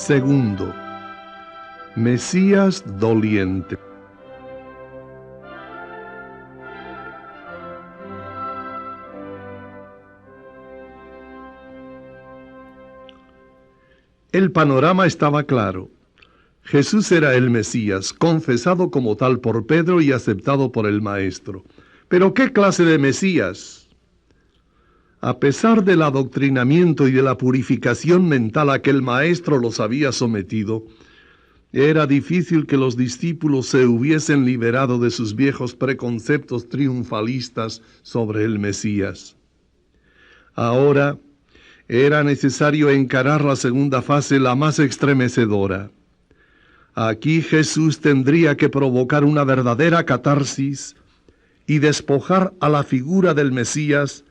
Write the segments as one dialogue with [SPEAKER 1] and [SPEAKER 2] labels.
[SPEAKER 1] Segundo, Mesías doliente. El panorama estaba claro. Jesús era el Mesías, confesado como tal por Pedro y aceptado por el Maestro. ¿Pero qué clase de Mesías? A pesar del adoctrinamiento y de la purificación mental a que el Maestro los había sometido, era difícil que los discípulos se hubiesen liberado de sus viejos preconceptos triunfalistas sobre el Mesías. Ahora era necesario encarar la segunda fase, la más estremecedora. Aquí Jesús tendría que provocar una verdadera catarsis y despojar a la figura del Mesías,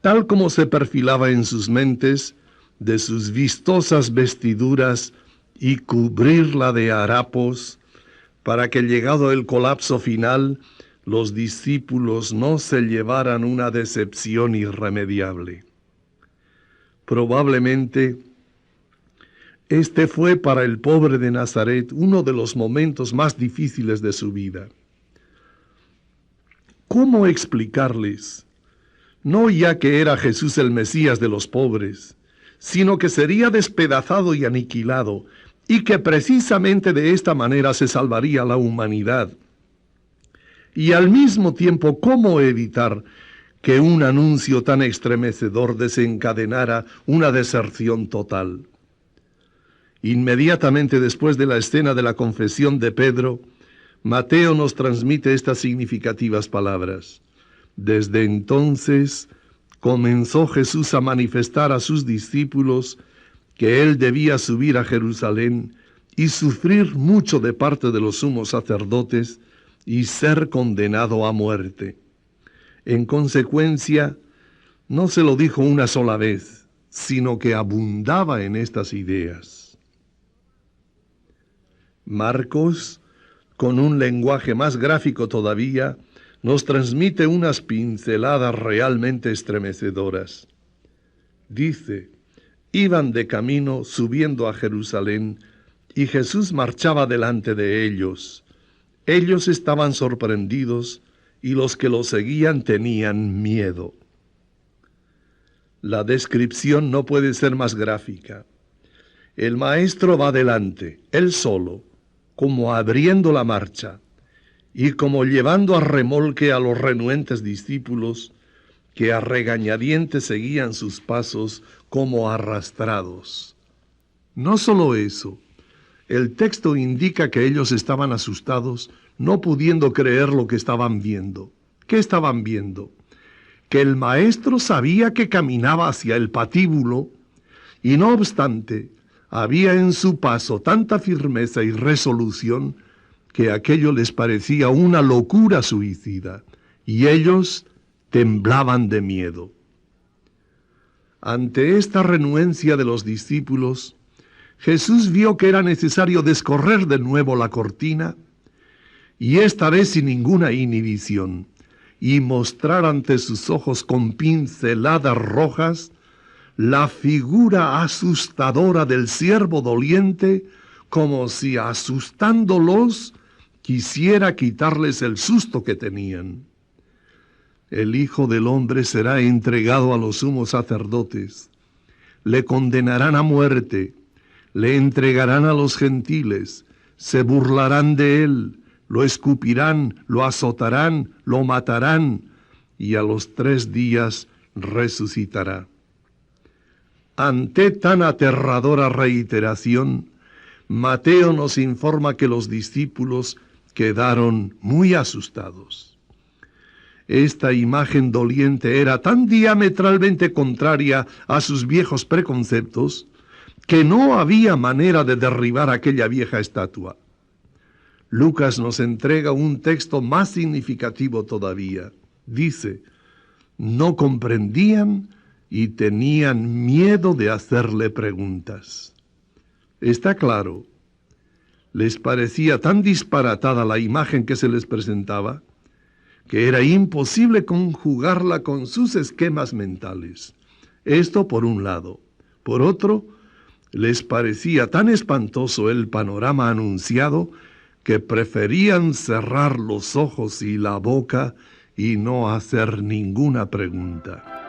[SPEAKER 1] tal como se perfilaba en sus mentes, de sus vistosas vestiduras y cubrirla de harapos, para que llegado el colapso final, los discípulos no se llevaran una decepción irremediable. Probablemente, este fue para el pobre de Nazaret uno de los momentos más difíciles de su vida. ¿Cómo explicarles? No ya que era Jesús el Mesías de los pobres, sino que sería despedazado y aniquilado, y que precisamente de esta manera se salvaría la humanidad. Y al mismo tiempo, ¿cómo evitar que un anuncio tan estremecedor desencadenara una deserción total? Inmediatamente después de la escena de la confesión de Pedro, Mateo nos transmite estas significativas palabras. Desde entonces comenzó Jesús a manifestar a sus discípulos que él debía subir a Jerusalén y sufrir mucho de parte de los sumos sacerdotes y ser condenado a muerte. En consecuencia, no se lo dijo una sola vez, sino que abundaba en estas ideas. Marcos, con un lenguaje más gráfico todavía, nos transmite unas pinceladas realmente estremecedoras. Dice: iban de camino subiendo a Jerusalén, y Jesús marchaba delante de ellos. Ellos estaban sorprendidos, y los que lo seguían tenían miedo. La descripción no puede ser más gráfica. El Maestro va delante, él solo, como abriendo la marcha, y como llevando a remolque a los renuentes discípulos, que a regañadientes seguían sus pasos como arrastrados. No solo eso, el texto indica que ellos estaban asustados, no pudiendo creer lo que estaban viendo. ¿Qué estaban viendo? Que el Maestro sabía que caminaba hacia el patíbulo, y no obstante, había en su paso tanta firmeza y resolución que aquello les parecía una locura suicida, y ellos temblaban de miedo. Ante esta renuencia de los discípulos, Jesús vio que era necesario descorrer de nuevo la cortina, y esta vez sin ninguna inhibición, y mostrar ante sus ojos con pinceladas rojas la figura asustadora del siervo doliente, como si asustándolos quisiera quitarles el susto que tenían. El Hijo del Hombre será entregado a los sumos sacerdotes, le condenarán a muerte, le entregarán a los gentiles, se burlarán de él, lo escupirán, lo azotarán, lo matarán, y a los 3 días resucitará. Ante tan aterradora reiteración, Mateo nos informa que los discípulos quedaron muy asustados. Esta imagen doliente era tan diametralmente contraria a sus viejos preconceptos que no había manera de derribar aquella vieja estatua. Lucas nos entrega un texto más significativo todavía. Dice: no comprendían y tenían miedo de hacerle preguntas. Está claro, les parecía tan disparatada la imagen que se les presentaba, que era imposible conjugarla con sus esquemas mentales. Esto por un lado. Por otro, Les parecía tan espantoso el panorama anunciado que preferían cerrar los ojos y la boca y no hacer ninguna pregunta.